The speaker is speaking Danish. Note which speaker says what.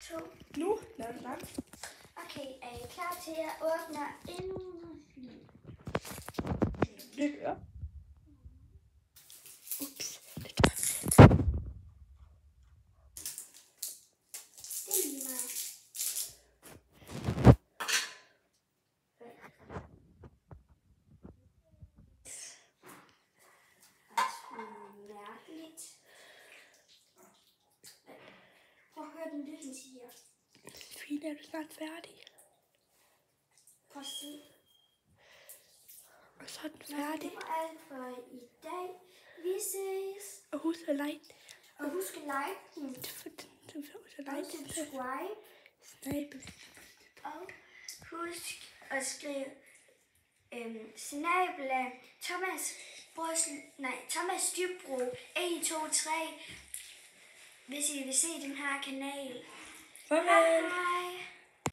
Speaker 1: 2.
Speaker 2: Nu lader du starte.
Speaker 1: Okay, er I klar til at åbne en fil?
Speaker 2: Lidt op. Ups.
Speaker 1: Det er lige meget. Mærkeligt. Prøv at høre den lyd, den siger.
Speaker 2: Fint, er du snart færdig?
Speaker 1: Prøv at se.
Speaker 2: Og så er den
Speaker 1: Nå,
Speaker 2: færdig.
Speaker 1: det var alt for i dag. Vi ses.
Speaker 2: Og husk at like.
Speaker 1: Og husk at like den. Og subscribe.
Speaker 2: Snabel.
Speaker 1: Og husk at skrive snabel af Thomas Dybro 1, 2, 3, hvis I vil se den her kanal.
Speaker 2: Farvel.
Speaker 1: Hej.